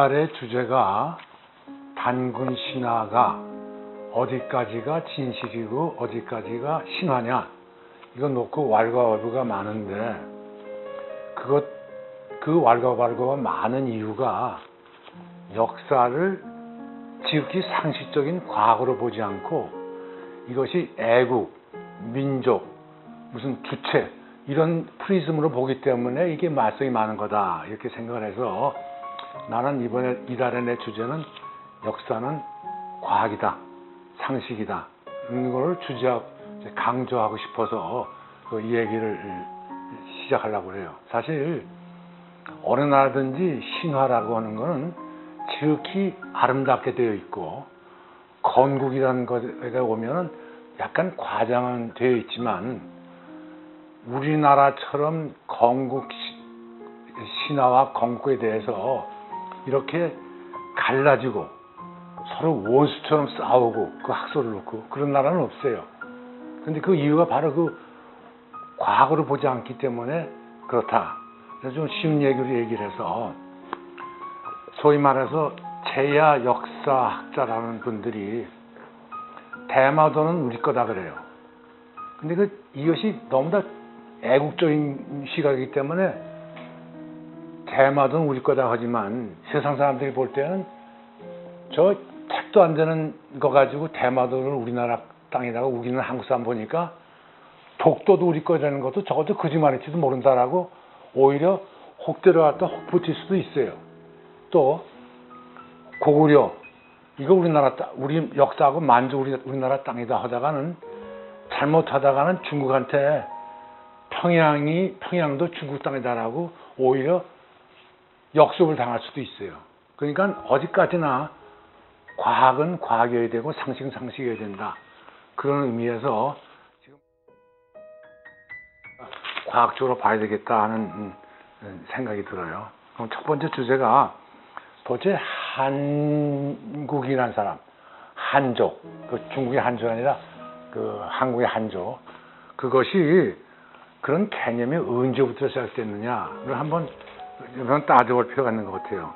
이달의 주제가 단군 신화가 어디까지가 진실이고 어디까지가 신화냐, 이거 놓고 왈가왈부가 많은데, 그 왈가왈부가 많은 이유가 역사를 지극히 상식적인 과거로 보지 않고 이것이 애국, 민족, 무슨 주체, 이런 프리즘으로 보기 때문에 이게 말썽이 많은 거다, 이렇게 생각을 해서 나는 이달의 내 주제는 역사는 과학이다, 상식이다, 이런 걸 강조하고 싶어서 이 얘기를 시작하려고 해요. 사실 어느 나라든지 신화라고 하는 거는 지극히 아름답게 되어 있고, 건국이라는 것에 오면은 약간 과장은 되어 있지만, 우리나라처럼 건국 신화와 건국에 대해서 이렇게 갈라지고 서로 원수처럼 싸우고 그 학설을 놓고 그런 나라는 없어요. 근데 그 이유가 바로 그 과거를 보지 않기 때문에 그렇다. 그래서 좀 쉬운 얘기를 해서, 소위 말해서 제야 역사학자라는 분들이 대마도는 우리 거다 그래요. 근데 이것이 너무나 애국적인 시각이기 때문에 대마도는 우리 거다 하지만, 세상 사람들이 볼 때는 저 택도 안 되는 거 가지고 대마도를 우리나라 땅에다가 우기는 한국 사람 보니까 독도도 우리 거라는 것도 적어도 거짓말일지도 모른다라고 오히려 혹대로 갖다 혹붙일 수도 있어요. 또 고구려, 이거 우리 역사하고 만주 우리나라 땅이다 하다가는, 잘못하다가는 중국한테 평양도 중국 땅이다라고 오히려 역습을 당할 수도 있어요. 그러니까 어디까지나 과학은 과학이어야 되고 상식은 상식이어야 된다, 그런 의미에서 지금 과학적으로 봐야 되겠다 하는 생각이 들어요. 그럼 첫 번째 주제가 도대체 한국이라는 사람, 한족, 그 중국의 한족이 아니라 그 한국의 한족, 그것이 그런 개념이 언제부터 시작됐느냐를 한번 따져볼 필요가 있는 것 같아요.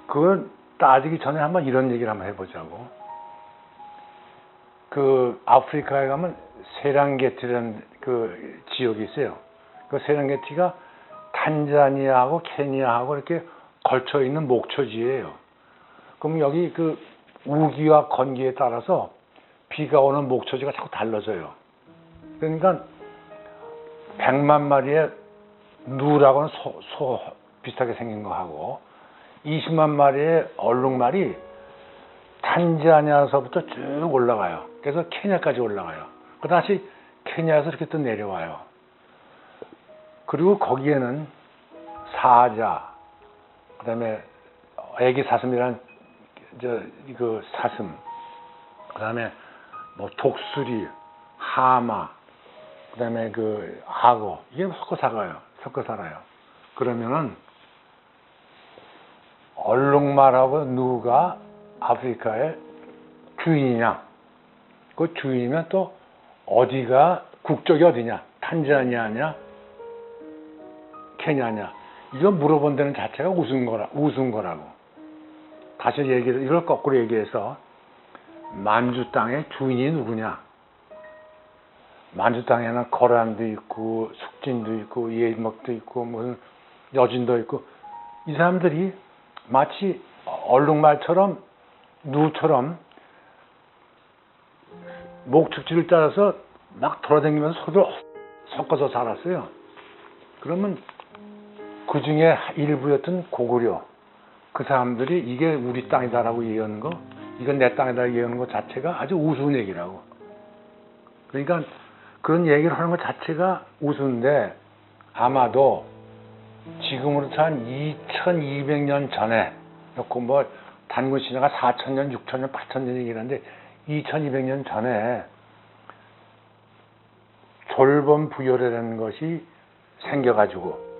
그걸 따지기 전에 한번 이런 얘기를 한번 해보자고. 그 아프리카에 가면 세렝게티라는 그 지역이 있어요. 그 세렝게티가 탄자니아하고 케니아하고 이렇게 걸쳐 있는 목초지예요. 그럼 여기 그 우기와 건기에 따라서 비가 오는 목초지가 자꾸 달라져요. 그러니까 100만 마리의 누라고는 소 비슷하게 생긴 거 하고, 20만 마리의 얼룩말이 탄자니아에서부터 쭉 올라가요. 그래서 케냐까지 올라가요. 그 다시 케냐에서 이렇게 또 내려와요. 그리고 거기에는 사자, 그 다음에 애기 사슴이란 그 사슴, 그 다음에 뭐 독수리, 하마, 그 다음에 그 악어, 이게 섞어 살아요. 그러면은 얼룩말하고 누가 아프리카의 주인이냐? 그 주인이면 또 어디가 국적이 어디냐? 탄자니아냐? 케냐냐? 이거 물어본다는 자체가 우스운 거라고. 다시 이걸 거꾸로 얘기해서, 만주 땅의 주인이 누구냐? 만주 땅에는 거란도 있고 숙진도 있고 예목도 있고 무슨 여진도 있고, 이 사람들이 마치 얼룩말처럼 누처럼 목축지를 따라서 막 돌아다니면서 서로 섞어서 살았어요. 그러면 그 중에 일부였던 고구려, 그 사람들이 이게 우리 땅이다라고 얘기하는 거, 이건 내 땅이다 얘기하는 것 자체가 아주 우스운 얘기라고. 그러니까 그런 얘기를 하는 것 자체가 우스운데, 아마도 지금으로부터 한 2200년 전에, 뭐 단군 신화가 4000년, 6000년, 8000년 얘기하는데 2200년 전에 졸본 부열이라는 것이 생겨가지고,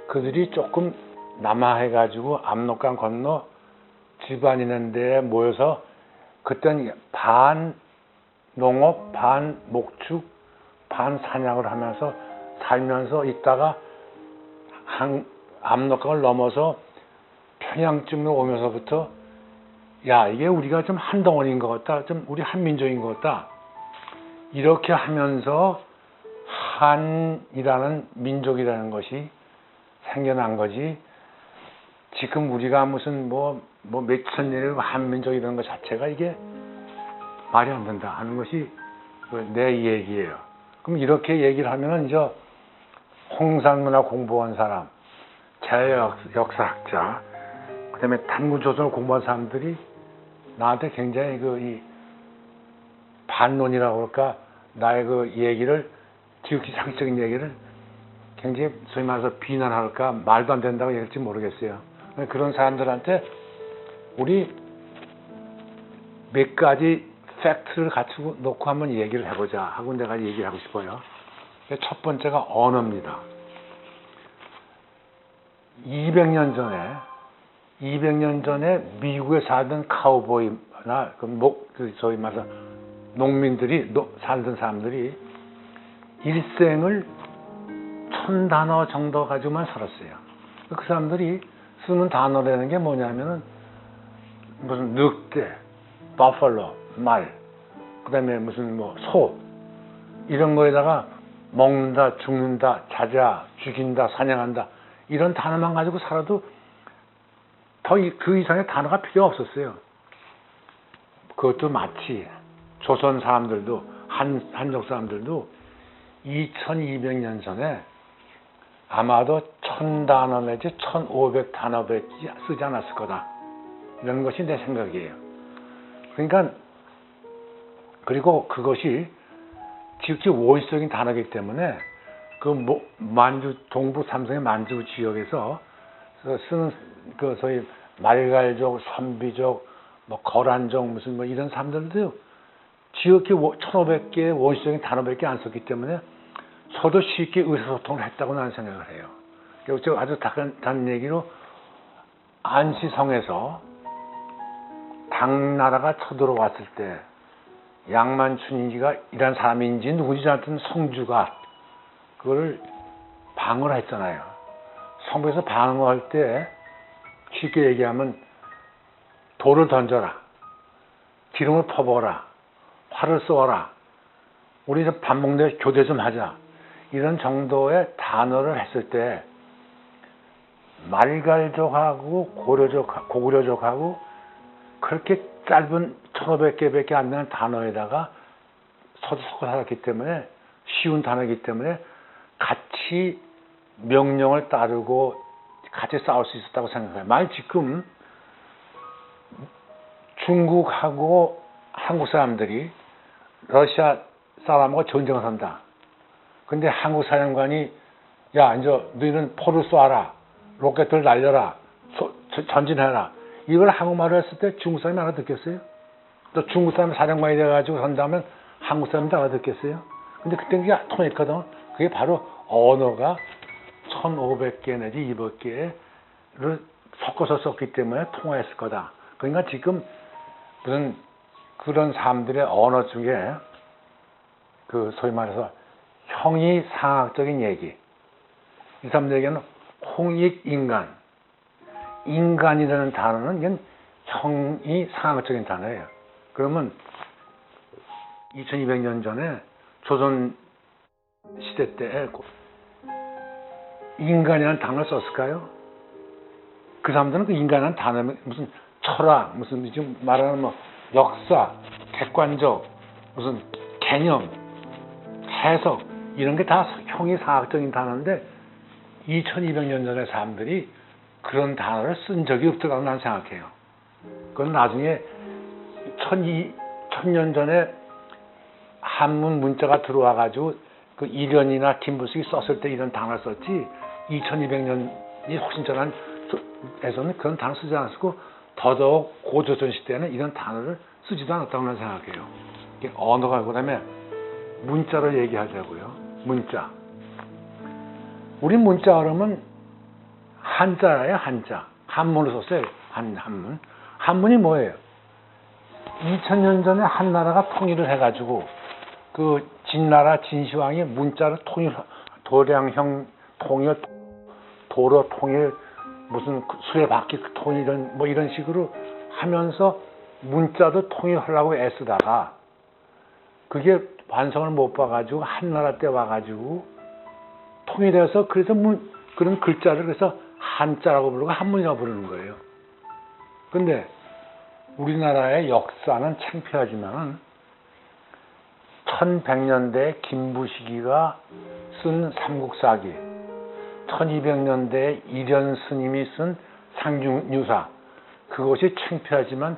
그들이 조금 남하해가지고 압록강 건너 집안 있는 데에 모여서, 그때는 반 농업, 반 목축, 반 사냥을 하면서 살면서 있다가 압록강을 넘어서 평양쯤으로 오면서부터 야, 이게 우리가 좀 한 덩어리인 것 같다. 좀 우리 한 민족인 것 같다. 이렇게 하면서 한이라는 민족이라는 것이 생겨난 거지. 지금 우리가 무슨 뭐 몇천 년의 한민족이라는 것 자체가 이게 말이 안 된다 하는 것이 내 얘기예요. 그럼 이렇게 얘기를 하면은 이제 홍산문화 공부한 사람, 자연역사학자, 그다음에 단군조선을 공부한 사람들이 나한테 굉장히 이 반론이라고 그럴까, 나의 그 얘기를, 지극히 상식적인 얘기를 굉장히 소위 말해서 비난할까, 말도 안 된다고 얘기할지 모르겠어요. 그런 사람들한테 우리 몇 가지 팩트를 갖추고 놓고 한번 얘기를 해보자 하고 내가 얘기를 하고 싶어요. 첫 번째가 언어입니다. 200년 전에 미국에 살던 카우보이나 소위 말해서 농민들이 살던 사람들이 일생을 1000단어 정도 가지고만 살았어요. 그 사람들이 쓰는 단어라는 게 뭐냐면은 무슨 늑대, 버팔로, 말, 그다음에 무슨 소 이런 거에다가 먹는다, 죽는다, 자자, 죽인다, 사냥한다 이런 단어만 가지고 살아도 더 그 이상의 단어가 필요 없었어요. 그것도 마치 조선 사람들도 한족 사람들도 2200년 전에 아마도 1000단어 내지 1500단어밖에 쓰지 않았을 거다. 이런 것이 내 생각이에요. 그러니까 그리고 그것이 지극히 원시적인 단어이기 때문에 만주 동부 삼성의 만주 지역에서 쓰는 소위 말갈족, 선비족, 거란족 무슨 이런 사람들도 지극히 1500개의 원시적인 단어밖에 안 썼기 때문에 서로 쉽게 의사소통을 했다고 나는 생각을 해요. 그리고 아주 단 얘기로 안시성에서 당나라가 쳐들어왔을 때 양만춘이가 이란 사람인지 누군지 하여튼 성주가 그거를 방어를 했잖아요. 성부에서 방어할 때 쉽게 얘기하면 돌을 던져라, 기름을 퍼부어라, 활을 쏘아라, 우리 밥 먹는데 교대 좀 하자, 이런 정도의 단어를 했을 때 말갈족하고 고구려족하고 그렇게 짧은 1500개밖에 안 되는 단어에다가 섞어 살았기 때문에 쉬운 단어이기 때문에 같이 명령을 따르고 같이 싸울 수 있었다고 생각해요. 만약 지금 중국하고 한국 사람들이 러시아 사람하고 전쟁을 한다. 근데 한국 사령관이 야, 이제 너희는 포를 쏘아라, 로켓을 날려라, 전진해라. 이걸 한국말로 했을 때 중국 사람이 알아듣겠어요? 또 중국 사람 사령관이 돼가지고 한다면 한국 사람도 알아듣겠어요? 근데 그때 그게 통했거든. 그게 바로 언어가 1500개 내지 200개를 섞어서 썼기 때문에 통화했을 거다. 그러니까 지금 무슨 그런 사람들의 언어 중에 소위 말해서 형이상학적인 얘기, 이 사람들에게는 홍익인간, 인간이라는 단어는 이건 형이상학적인 단어예요. 그러면 2200년 전에 조선 시대 때 인간이라는 단어를 썼을까요? 그 사람들은 그 인간이라는 단어 무슨 철학, 무슨 지금 말하는 역사, 객관적, 무슨 개념, 해석 이런 게 다 형이상학적인 단어인데 2200년 전에 사람들이 그런 단어를 쓴 적이 없다고 난 생각해요. 그건 나중에 1000년 전에 한문 문자가 들어와 가지고 그 이련이나 김부숙이 썼을 때 이런 단어를 썼지 2200년이 훨씬 전에서는 그런 단어 쓰지 않았고 더더욱 고조선 시대에는 이런 단어를 쓰지도 않았다고 난 생각해요. 언어가 그다음에 문자로 얘기하자고요. 문자. 우리 문자 그러면 한자예요, 한자. 한문으로 썼어요. 한문. 한문이 뭐예요? 2000년 전에 한나라가 통일을 해가지고 그 진나라 진시황이 문자를 도량형 통일, 도로 통일, 무슨 수레바퀴 통일 이런 식으로 하면서 문자도 통일하려고 애쓰다가 그게 완성을 못 봐가지고 한나라 때 와가지고 통일해서 그래서 그런 글자를 그래서 한자라고 부르고 한문이라고 부르는 거예요. 근데 우리나라의 역사는 창피하지만 1100년대 김부식이가 쓴 삼국사기, 1200년대 이련 스님이 쓴 상중유사, 그것이 창피하지만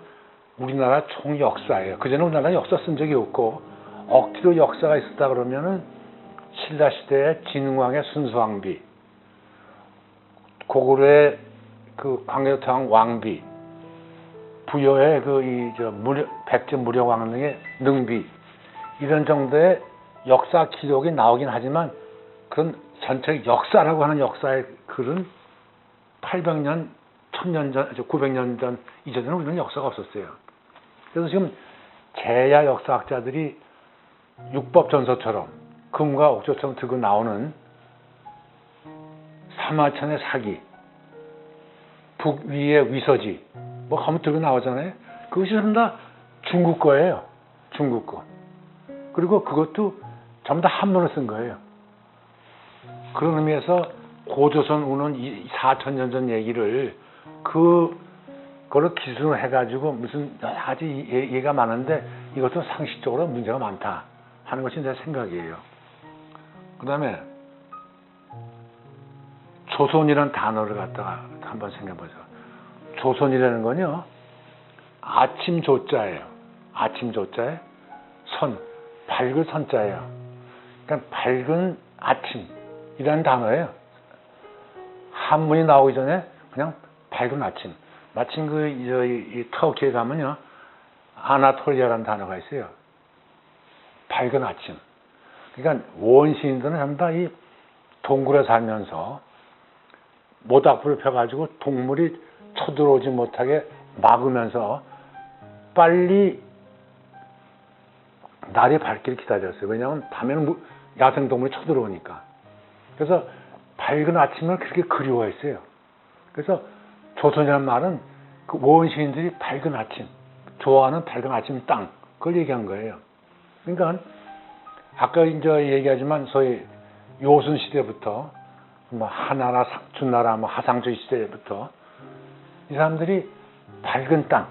우리나라 총 역사예요. 그전에 우리나라 역사 쓴 적이 없고 억지로 역사가 있었다 그러면은 신라시대의 진흥왕의 순수왕비, 고구려의 그 광해토왕 왕비, 부여의 백제 무령왕릉의 능비, 이런 정도의 역사 기록이 나오긴 하지만 그런 전체 역사라고 하는 역사의 글은 800년, 1000년 전, 900년 전 이전에는 우리는 역사가 없었어요. 그래서 지금 제야 역사학자들이 육법전서처럼 금과 옥조처럼 들고 나오는 사마천의 사기, 북위의 위서지 한번 들고 나오잖아요. 그것이 전부 다 중국 거예요. 중국 거. 그리고 그것도 전부 다 한문을 쓴 거예요. 그런 의미에서 고조선 우는 4000년 전 얘기를 그거를 기준으로 해가지고 무슨 여러 가지 얘기가 많은데 이것도 상식적으로 문제가 많다 하는 것이 내 생각이에요. 그 다음에 조선이라는 단어를 갖다가 한번 생각해보죠. 조선이라는 건요, 아침 조자예요. 아침 조자에 밝은 선자예요. 그러니까 밝은 아침이라는 단어예요. 한문이 나오기 전에 그냥 밝은 아침. 마침 이 터키에 가면요, 아나톨리아라는 단어가 있어요. 밝은 아침. 그러니까 원시인들은 전부 다 이 동굴에 살면서 모닥불을 펴가지고 동물이 쳐들어오지 못하게 막으면서 빨리 날이 밝기를 기다렸어요. 왜냐하면 밤에는 야생동물이 쳐들어오니까. 그래서 밝은 아침을 그렇게 그리워했어요. 그래서 조선이라는 말은 그 원시인들이 밝은 아침, 좋아하는 밝은 아침 땅, 그걸 얘기한 거예요. 그러니까 아까 이제 얘기하지만 소위 요순 시대부터 하나라, 준나라, 하상조 시대부터 이 사람들이 밝은 땅,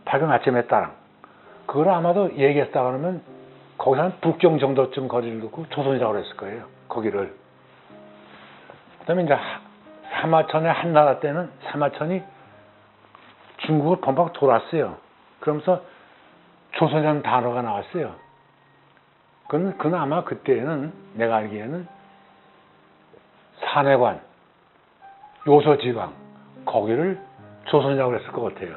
밝은 아침의 땅, 그걸 아마도 얘기했다 그러면 거기서 한 북경 정도쯤 거리를 두고 조선이라고 그랬을 거예요. 거기를. 그 다음에 이제 사마천의 한나라 때는 사마천이 중국을 범벅 돌았어요. 그러면서 조선이라는 단어가 나왔어요. 그건 아마 그때는 내가 알기에는 산해관, 요서지방, 거기를 조선이라고 그랬을 것 같아요.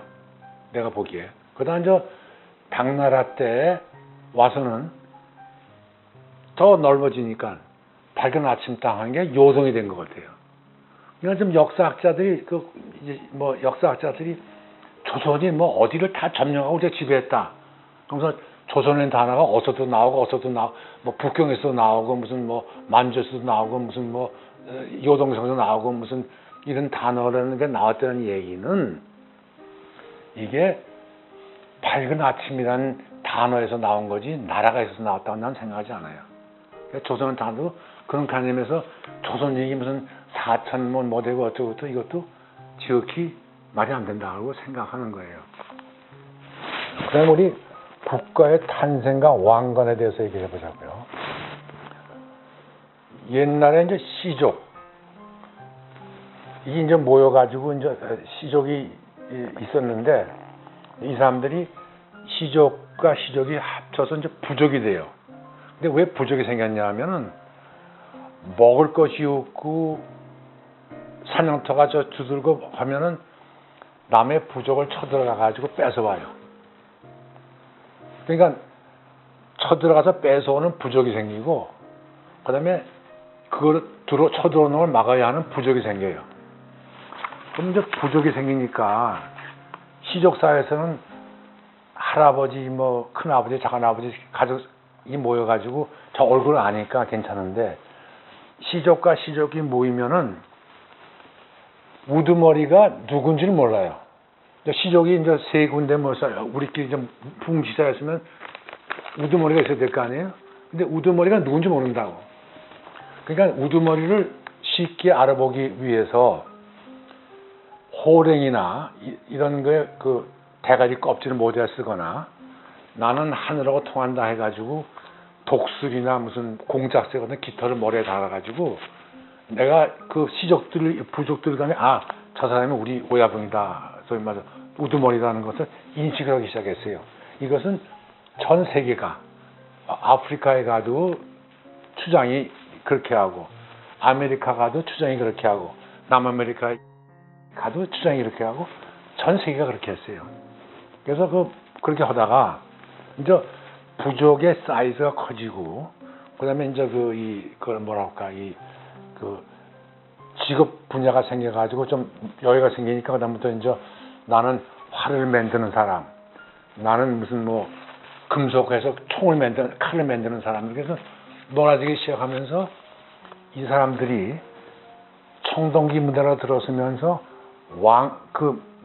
내가 보기에. 그 다음 당나라 때 와서는 더 넓어지니까 밝은 아침 땅 한 게 요동이 된 것 같아요. 그러니까 좀 역사학자들이 조선이 어디를 다 점령하고 우리가 지배했다. 그래서 조선의 단어가 어서도 나오고 북경에서도 나오고 무슨 만주에서도 나오고 무슨 요동성도 나오고 무슨 이런 단어라는 게 나왔다는 얘기는 이게 밝은 아침이라는 단어에서 나온 거지 나라가 있어서 나왔다고 나는 생각하지 않아요. 그러니까 조선은 단어도 그런 개념에서 조선 얘기 무슨 4000 되고 어쩌고 이것도 지극히 말이 안 된다고 생각하는 거예요. 그 다음에 우리 국가의 탄생과 왕관에 대해서 얘기해 보자고요. 옛날에 이제 시족, 이게 이제 모여가지고 이제 시족이 있었는데 이 사람들이 시족과 시족이 합쳐서 이제 부족이 돼요. 근데 왜 부족이 생겼냐 하면은 먹을 것이 없고 사냥터가 주들고 하면은 남의 부족을 쳐들어가 가지고 뺏어와요. 그러니까 쳐들어가서 뺏어오는 부족이 생기고 그 다음에 그걸 쳐들어오는 걸 막아야 하는 부족이 생겨요. 그럼 이제 부족이 생기니까 시족사회에서는 할아버지, 큰아버지, 작은아버지 가족이 모여가지고 저 얼굴을 아니까 괜찮은데 시족과 시족이 모이면은 우두머리가 누군지는 몰라요. 시족이 이제 세 군데 우리끼리 좀 붕지사였으면 우두머리가 있어야 될 거 아니에요? 근데 우두머리가 누군지 모른다고. 그러니까 우두머리를 쉽게 알아보기 위해서 호랭이나 이런 거에 그 대가리 껍질을 모자 쓰거나 나는 하늘하고 통한다 해가지고 독수리나 무슨 공작새 같은 깃털을 머리에 달아가지고 내가 그 부족들을 가면 저 사람이 우리 오야붕이다. 소위 말해서 우두머리라는 것을 인식을 하기 시작했어요. 이것은 전 세계가 아프리카에 가도 추장이 그렇게 하고 아메리카 가도 추장이 그렇게 하고 남아메리카에 가도 추장이 그렇게 하고 전 세계가 그렇게 했어요. 그래서 그렇게 하다가 이제 부족의 사이즈가 커지고 그다음에 이제 그걸 뭐랄까 그 직업 분야가 생겨가지고 좀 여유가 생기니까 그다음부터 이제 나는 활을 만드는 사람, 나는 무슨 뭐 금속해서 칼을 만드는 사람 그래서 놀아지기 시작하면서 이 사람들이 청동기 무대로 들어서면서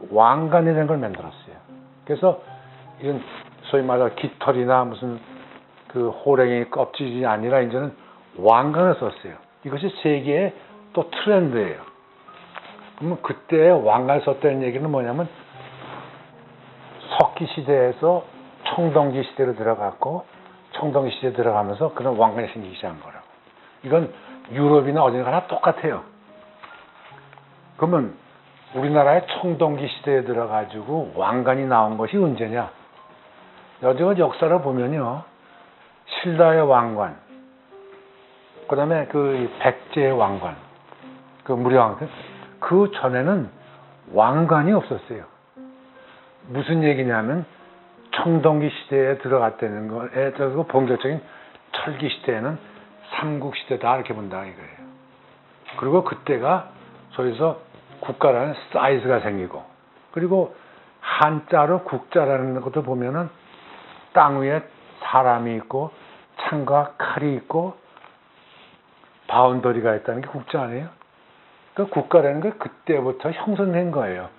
왕관이라는 걸 만들었어요. 그래서 이건 소위 말해서 깃털이나 무슨 그 호랭이 껍질이 아니라 이제는 왕관을 썼어요. 이것이 세계의 또 트렌드예요. 그러면 그때 왕관 썼다는 얘기는 뭐냐면 석기 시대에서 청동기 시대로 들어갔고 청동기 시대에 들어가면서 그런 왕관이 생기기 시작한 거라고. 이건 유럽이나 어디 가나 똑같아요. 그러면 우리나라의 청동기 시대에 들어가지고 왕관이 나온 것이 언제냐? 여지껏 역사를 보면요. 신라의 왕관, 그 다음에 그 백제의 왕관, 그 무려왕관, 그 전에는 왕관이 없었어요. 무슨 얘기냐면 청동기 시대에 들어갔다는 거에 대해서 본격적인 철기 시대에는 삼국시대다 이렇게 본다 이거예요. 그리고 그때가 소위서 국가라는 사이즈가 생기고 그리고 한자로 국자라는 것도 보면은 땅 위에 사람이 있고 창과 칼이 있고 바운더리가 있다는 게 국자 아니에요? 그 국가라는 게 그때부터 형성된 거예요.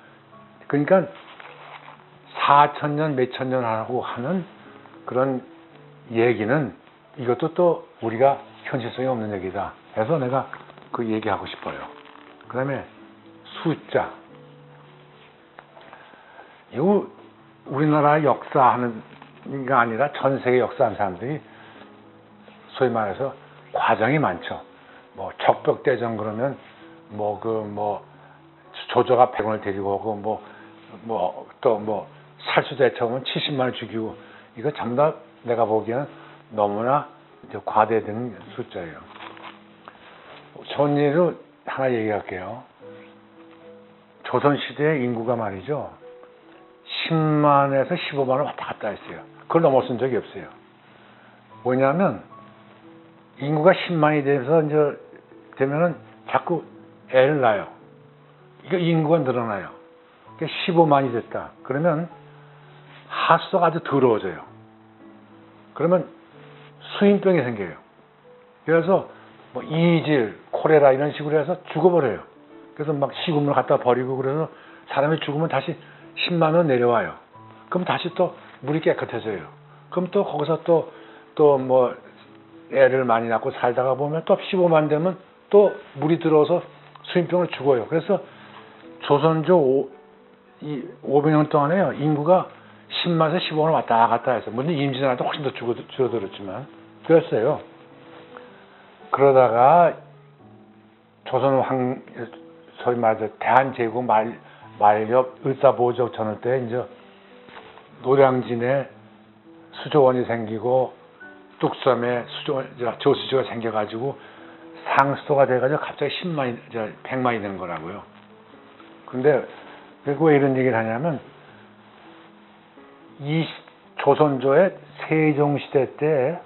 그러니까 4,000년 몇천 년 하고 하는 그런 얘기는 이것도 또 우리가 현실성이 없는 얘기다. 해서 내가 그 얘기하고 싶어요. 그 다음에 숫자. 이거 우리나라 역사하는 게 아니라 전 세계 역사하는 사람들이 소위 말해서 과정이 많죠. 뭐 적벽대전 그러면 조조가 100원을 데리고 오고 또 살수대처음은 70만 원 죽이고 이거 전부 다 내가 보기에는 너무나 이제 과대된 숫자예요. 전예로 하나 얘기할게요. 조선시대의 인구가 말이죠. 10만에서 15만을 왔다 갔다 했어요. 그걸 넘어선 적이 없어요. 뭐냐면 인구가 10만이 돼서 이제 되면은 자꾸 애를 낳아요. 이거 인구가 늘어나요. 15만이 됐다. 그러면 하수도가 아주 더러워져요. 그러면 수인병이 생겨요. 그래서 이질, 콜레라 이런 식으로 해서 죽어버려요. 그래서 막 시금을 갖다 버리고 그래서 사람이 죽으면 다시 10만 원 내려와요. 그럼 다시 또 물이 깨끗해져요. 그럼 또 거기서 또 애를 많이 낳고 살다가 보면 또 15만 되면 또 물이 들어와서 수인병으로 죽어요. 그래서 조선조 500년 동안에요. 인구가 10만에서 15만을 왔다 갔다 해서 물론 임진왜란 때 훨씬 더 줄어들었지만 그랬어요. 그러다가 소위 말해서 대한제국 말엽 을사보적 전후 때 이제 노량진에 수조원이 생기고 뚝섬에 저수지가 생겨가지고 상수도가 돼가지고 갑자기 100만이 되는 거라고요. 근데 왜 이런 얘기를 하냐면 이 조선조의 세종시대 때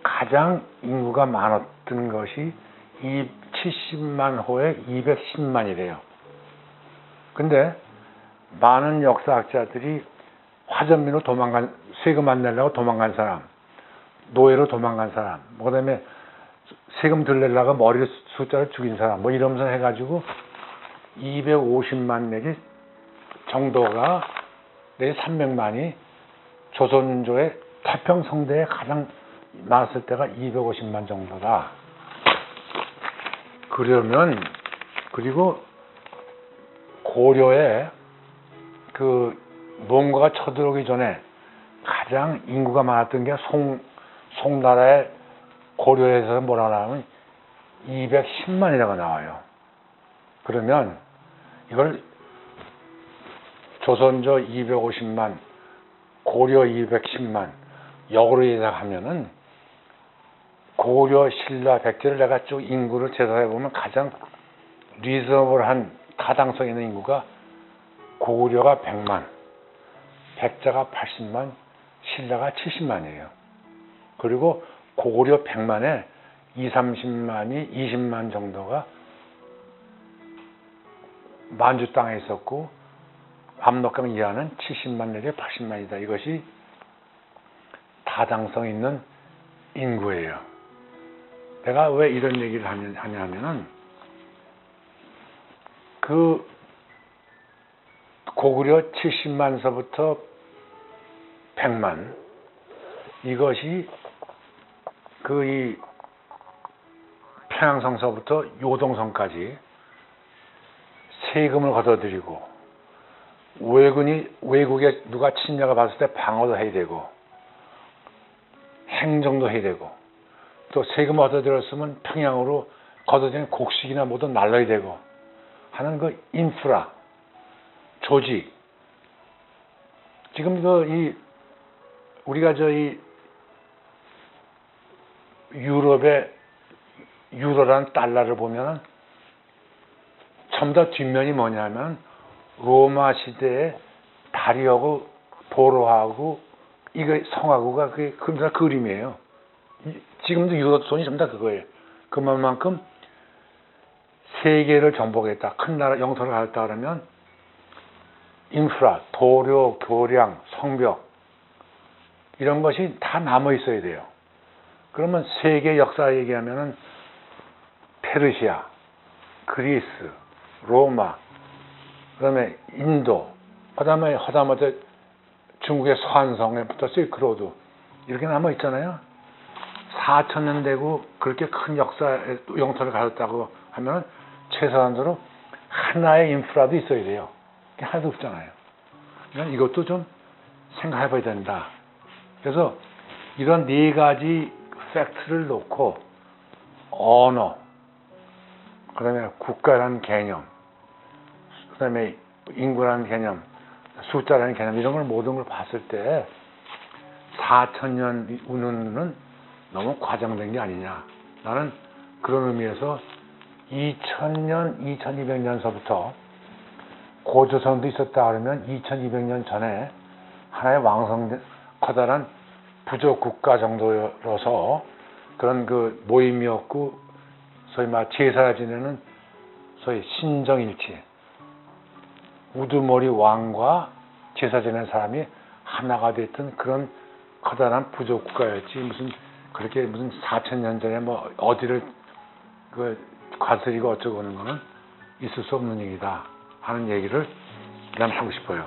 가장 인구가 많았던 것이 70만 호에 210만이래요. 근데 많은 역사학자들이 화전민으로 세금 안 내려고 도망간 사람, 노예로 도망간 사람, 그 다음에 세금 덜 내려고 머리 숫자를 죽인 사람, 이러면서 해가지고 250만 내지 정도가 내지 300만이 조선조의 태평성대에 가장 많았을 때가 250만 정도다. 그러면 그리고 고려에 그 몽고가 쳐들어오기 전에 가장 인구가 많았던 게 송나라의 고려에서 뭐라 하면 210만이라고 나와요. 그러면 이걸 조선조 250만, 고려 210만 역으로 예상하면은 고려, 신라, 백제를 내가 쭉 인구를 재산해 보면 가장 리저너블한 타당성 있는 인구가 고려가 100만, 백제가 80만, 신라가 70만이에요. 그리고 고려 100만에 30만이 20만 정도가 만주 땅에 있었고 압록강 이하는 70만 내지 80만이다. 이것이 타당성 있는 인구예요. 내가 왜 이런 얘기를 하냐면은 그 고구려 70만서부터 100만 이것이 그 이 평양성서부터 요동성까지 세금을 걷어들이고 외국에 누가 침략을 받았을 때 방어도 해야 되고 행정도 해야 되고 또 세금을 걷어들였으면 평양으로 걷어들인 곡식이나 뭐든 날라야 되고 하는 그 인프라 조직 지금 우리가 이 유럽의 유로라는 달러를 보면은 전부 다 뒷면이 뭐냐면 로마 시대의 다리하고 도로하고 이거 성하고가 그 그림이에요. 지금도 유로 돈이 전부 다 그거예요. 그만큼 세계를 정복했다. 큰 나라 영토를 가졌다 그러면 인프라, 도로, 교량, 성벽 이런 것이 다 남아 있어야 돼요. 그러면 세계 역사 얘기하면은 페르시아, 그리스, 로마, 그다음에 인도, 그다음에 하다못해 중국의 서한성에부터 실크로드 이렇게 남아 있잖아요. 4천년 되고 그렇게 큰 역사의 영토를 가졌다고 하면 최소한으로 하나의 인프라도 있어야 돼요. 그게 하나도 없잖아요. 그러니까 이것도 좀 생각해 봐야 된다. 그래서 이런 네 가지 팩트를 놓고 언어, 그 다음에 국가라는 개념, 그 다음에 인구라는 개념, 숫자라는 개념 이런 걸 모든 걸 봤을 때 4천년 운운은 너무 과장된 게 아니냐. 나는 그런 의미에서 2000년, 2200년서부터 고조선도 있었다 그러면 2200년 전에 하나의 왕성된 커다란 부족 국가 정도로서 그런 그 모임이었고 소위 말 제사 지내는 소위 신정일치 우두머리 왕과 제사 지내는 사람이 하나가 됐던 그런 커다란 부족 국가였지 무슨 4000년 전에 뭐 어디를 그 과슬이고 어쩌고 하는 거는 있을 수 없는 얘기다 하는 얘기를 난 하고 싶어요.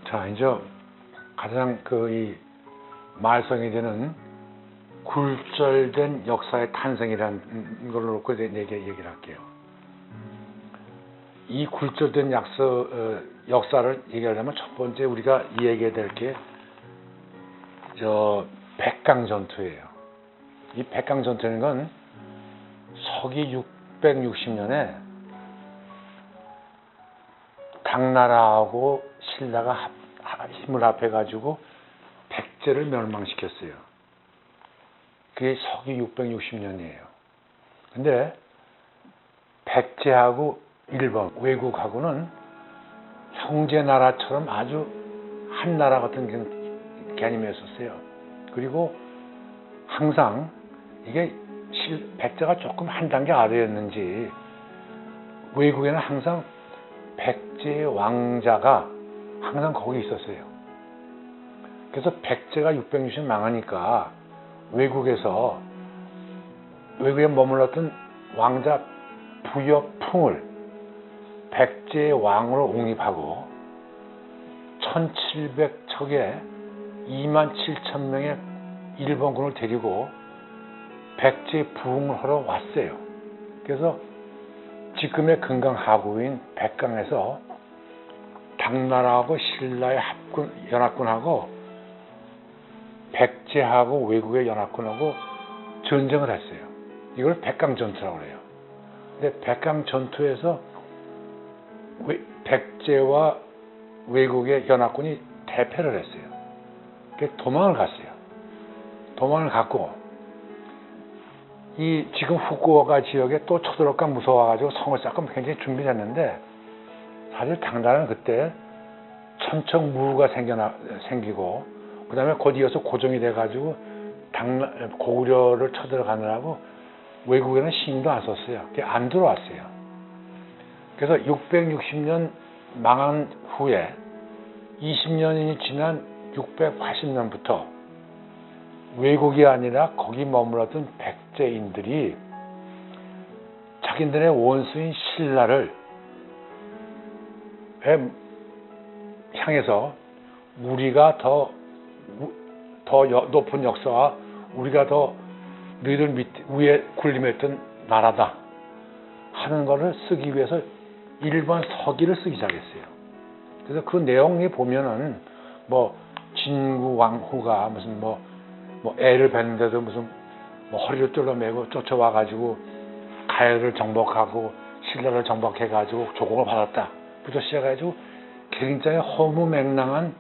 자, 이제 가장 이 말썽이 되는 굴절된 역사의 탄생이라는 걸 놓고 얘기를 할게요. 이 굴절된 역사를 얘기하려면 첫 번째 우리가 얘기해야 될 게 백강전투예요. 이 백강전투라는 건 서기 660년에 당나라하고 신라가 힘을 합해가지고 백제를 멸망시켰어요. 그게 서기 660년이에요. 근데 백제하고 일본, 외국하고는 형제나라처럼 아주 한 나라 같은 개념이었었어요. 그리고 항상 이게 백제가 조금 한 단계 아래였는지 외국에는 항상 백제의 왕자가 항상 거기 있었어요. 그래서 백제가 660년 망하니까 외국에 머물렀던 왕자 부여풍을 백제의 왕으로 옹립하고 1700척에 27,000명의 일본군을 데리고 백제의 부흥을 하러 왔어요. 그래서 지금의 금강하구인 백강에서 당나라하고 신라의 연합군하고 백제하고 외국의 연합군하고 전쟁을 했어요. 이걸 백강전투라고 해요. 근데 백강전투에서 백제와 외국의 연합군이 대패를 했어요. 그래서 도망을 갔어요. 도망을 갔고 이 지금 후쿠오카 지역에 또 쳐들어올까 무서워가지고 성을 쌓고 굉장히 준비를 했는데 사실 당나라는 그때 천척무가 생기고 그 다음에 곧 이어서 고종이 돼가지고 고구려를 쳐들어가느라고 외국에는 신경도 안 썼어요. 안 들어왔어요. 그래서 660년 망한 후에 20년이 지난 680년부터 외국이 아니라 거기 머물렀던 백제인들이 자기들의 원수인 신라를 향해서 우리가 더 높은 역사와 우리가 더 너희들 위에 군림했던 나라다 하는 것을 쓰기 위해서 일본 서기를 쓰기 시작했어요. 그래서 그 내용이 보면은 뭐 진구 왕후가 무슨 뭐 애를 뵀는데도 무슨 허리를 뚫어매고 쫓아와가지고 가야를 정복하고 신라를 정복해가지고 조공을 받았다 부터 시작해가지고 굉장히 허무맹랑한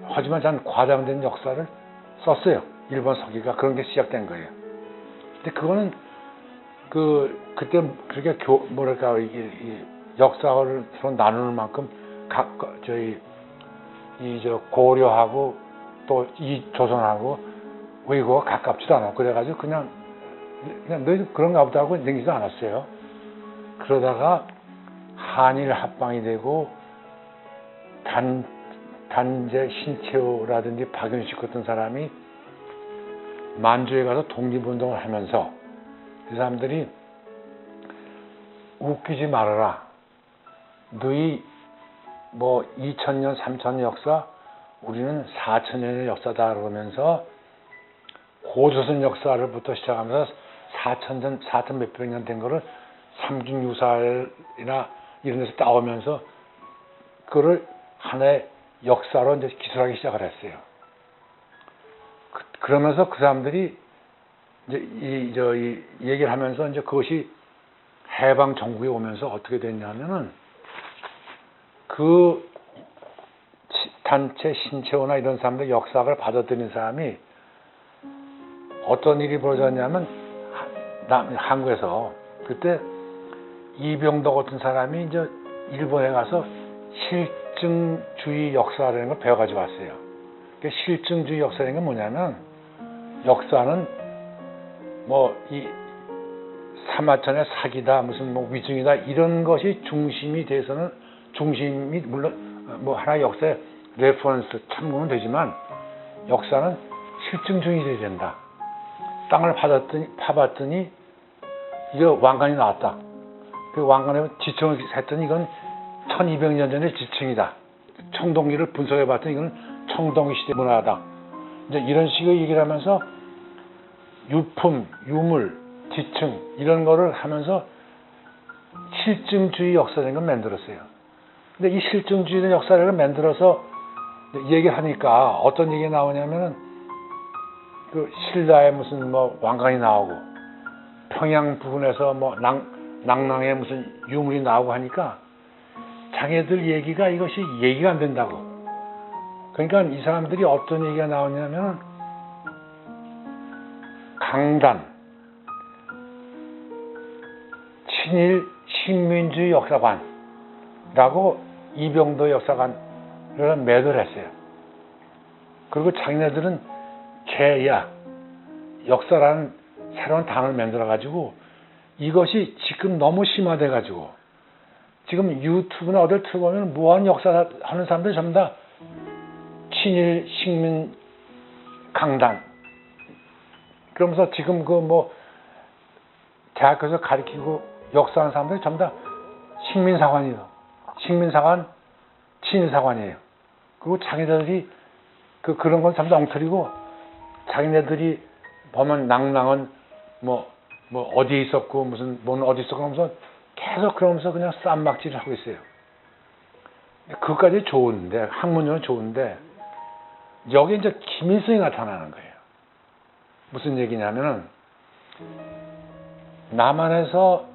하지만 참 과장된 역사를 썼어요. 일본 서기가 그런 게 시작된 거예요. 근데 그거는 그때 그렇게 뭐랄까 이 역사를 서로 나누는 만큼 고려하고 또 이 조선하고 외국어가 가깝지도 않아. 그래가지고 그냥 너희 그런가 보다 하고 넘기지도 않았어요. 그러다가 한일 합방이 되고 단재 신채호라든지 박윤식 같은 사람이 만주에 가서 독립운동을 하면서 그 사람들이 웃기지 말아라. 너희 2000년, 3000년 역사, 우리는 4000년의 역사다 그러면서 고조선 역사를부터 시작하면서 4000년, 4000 몇백 년 된 거를 삼중유사이나 이런 데서 따오면서 그거를 하나의 역사로 이제 기술하기 시작을 했어요. 그러면서 그 사람들이 이제 이 얘기를 하면서 이제 그것이 해방 정국에 오면서 어떻게 됐냐면은 그 단체 신채호나 이런 사람들 역사학을 받아들인 사람이 어떤 일이 벌어졌냐면 한국에서 그때 이병덕 같은 사람이 이제 일본에 가서 실증주의 역사라는 걸 배워가지고 왔어요. 실증주의 역사라는 게 뭐냐면 역사는 이 사마천의 사기다 무슨 위증이다 이런 것이 중심이 돼서는 중심이 물론 하나의 역사의 레퍼런스 참고는 되지만 역사는 실증주의 돼야 된다. 땅을 파봤더니 이게 왕관이 나왔다. 그 왕관에 지층을 했더니 이건 1200년 전의 지층이다. 청동기를 분석해 봤더니 이건 청동기 시대 문화다. 이제 이런 식의 얘기를 하면서 유품, 유물, 지층 이런 거를 하면서 실증주의 역사라는 걸 만들었어요. 근데 이 실증주의 역사를 만들어서 얘기를 하니까 어떤 얘기가 나오냐면은 그 신라의 무슨 왕관이 나오고 평양 부근에서 낭낭의 무슨 유물이 나오고 하니까 자기들 얘기가 이것이 얘기가 안 된다고. 그러니까 이 사람들이 어떤 얘기가 나오냐면 강단 친일 신민주의 역사관라고 이병도 역사관을 매도를 했어요. 그리고 자기네들은 개야 역사라는 새로운 단어를 만들어 가지고 이것이 지금 너무 심화돼 가지고 지금 유튜브나 어딜 틀어보면 무한 역사 하는 사람들이 전부 다 친일 식민 강단 그러면서 지금 대학교에서 가르치고 역사하는 사람들이 전부 다 식민사관이요. 식민사관, 친일사관이에요. 그리고 자기네들이 그런 건 참 엉터리고, 자기네들이 보면 낭낭은 뭐 어디에 있었고 뭐는 어디 있었고 하면서 계속 그러면서 그냥 쌈박질을 하고 있어요. 그것까지 좋은데, 학문적으로 좋은데, 여기 이제 김일성이 나타나는 거예요. 무슨 얘기냐면은, 남한에서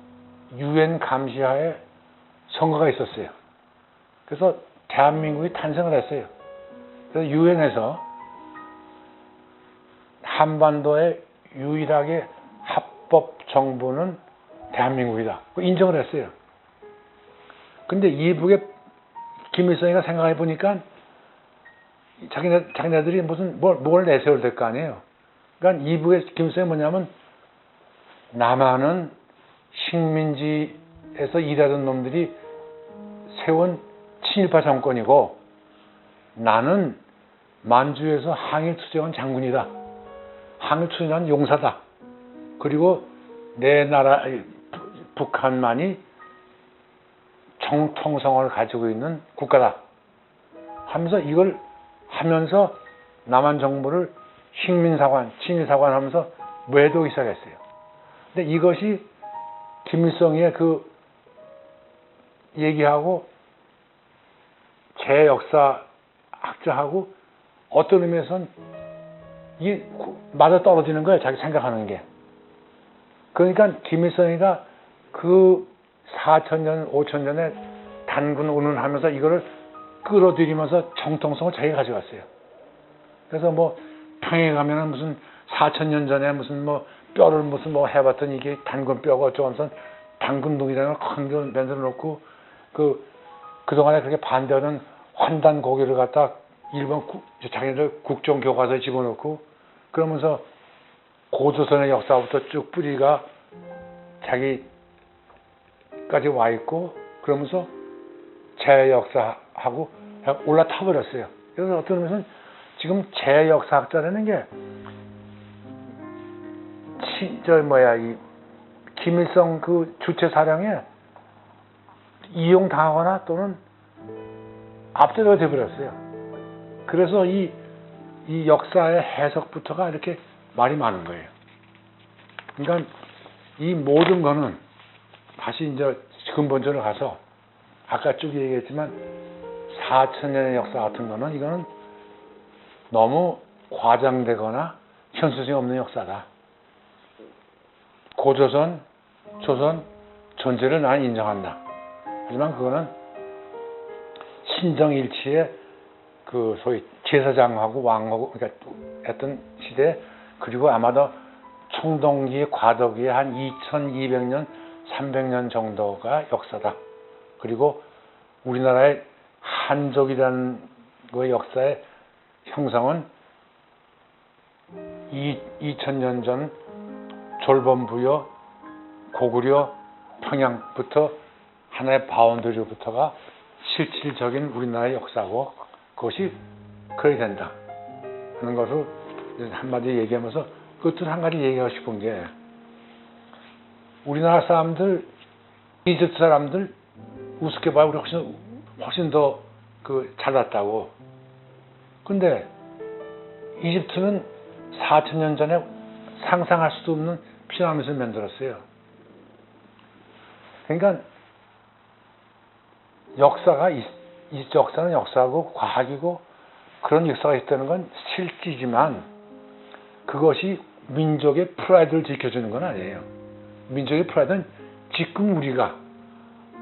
유엔 감시하에 선거가 있었어요. 그래서 대한민국이 탄생을 했어요. 그래서 유엔에서 한반도의 유일하게 합법 정부는 대한민국이다. 인정을 했어요. 근데 이북에 김일성이가 생각해 보니까 자기네들이 무슨 뭘 내세워야 될 거 아니에요. 그러니까 이북의 김일성이 뭐냐면, 남한은 식민지에서 일하던 놈들이 세운 친일파 정권이고, 나는 만주에서 항일 투쟁한 장군이다. 항일 투쟁한 용사다. 그리고 내 나라 북한만이 정통성을 가지고 있는 국가다 하면서, 이걸 하면서 남한 정부를 식민사관, 친일사관 하면서 외도하기 시작했어요. 근데 이것이 김일성의 그 얘기하고 제 역사학자하고 어떤 의미에서는 이게 맞아 떨어지는 거예요. 자기 생각하는 게. 그러니까 김일성이가 그 4,000년, 5,000년에 단군 운운하면서 이거를 끌어들이면서 정통성을 자기가 가져갔어요. 그래서 뭐 평양에 가면은 무슨 4,000년 전에 무슨 뭐 뼈를 무슨 뭐 해봤더니 이게 단군 뼈가 어쩌고 하면서 단군동이라는 걸 큰 걸 만들어 놓고, 그동안에 그렇게 반대하는 환단 고개를 갖다 일본 자기네들 국정교과서에 집어넣고, 그러면서 고조선의 역사부터 쭉 뿌리가 자기까지 와 있고, 그러면서 제 역사하고 올라타 버렸어요. 그래서 어떤 의미에서는 지금 제 역사학자라는 게 이 김일성 그 주체 사령에 이용당하거나 또는 압제가 되어버렸어요. 그래서 이 역사의 해석부터가 이렇게 말이 많은 거예요. 그러니까 이 모든 거는 다시 이제 근본적으로 가서 아까 쭉 얘기했지만 4,000년의 역사 같은 거는 이거는 너무 과장되거나 현실성이 없는 역사다. 고조선, 조선 존재를 나는 인정한다. 하지만 그거는 신정일치의 그 소위 제사장하고 왕하고 그러니까 했던 시대, 그리고 아마도 청동기 과도기의 한 2200년, 300년 정도가 역사다. 그리고 우리나라의 한족이라는 그 역사의 형성은 2000년 전 졸범부여, 고구려, 평양부터 하나의 바운더리부터가 실질적인 우리나라의 역사고, 그것이 그래야 된다 하는 것을 한마디 얘기하면서, 그것도 한 가지 얘기하고 싶은 게, 우리나라 사람들, 이집트 사람들 우습게 봐요. 우리 훨씬 더 잘났다고. 근데 이집트는 4,000년 전에 상상할 수도 없는 피라미드를 만들었어요. 그러니까 역사는 역사고 과학이고 그런 역사가 있다는 건 실지지만, 그것이 민족의 프라이드를 지켜주는 건 아니에요. 민족의 프라이드는 지금 우리가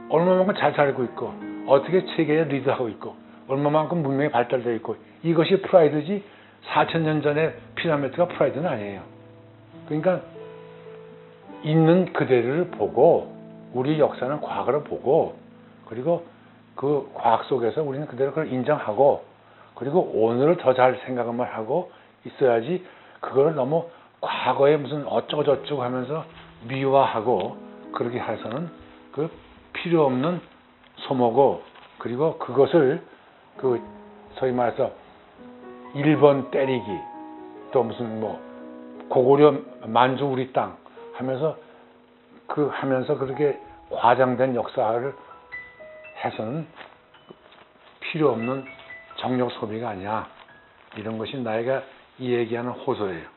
얼마만큼 잘 살고 있고, 어떻게 세계에 리드하고 있고, 얼마만큼 문명이 발달되어 있고, 이것이 프라이드지 4,000년 전에 피라미드가 프라이드는 아니에요. 그러니까 있는 그대로를 보고, 우리 역사는 과거를 보고, 그리고 그 과학 속에서 우리는 그대로 그걸 인정하고, 그리고 오늘을 더 잘 생각을 하고 있어야지, 그걸 너무 과거에 무슨 어쩌고 저쩌고 하면서 미화하고 그렇게 해서는 그 필요 없는 소모고, 그리고 그것을 소위 말해서 일본 때리기, 또 무슨 뭐 고구려 만주 우리 땅 하면서 그렇게 과장된 역사를 해서는 필요 없는 정력 소비가 아니야. 이런 것이 나이가 이 얘기하는 호소예요.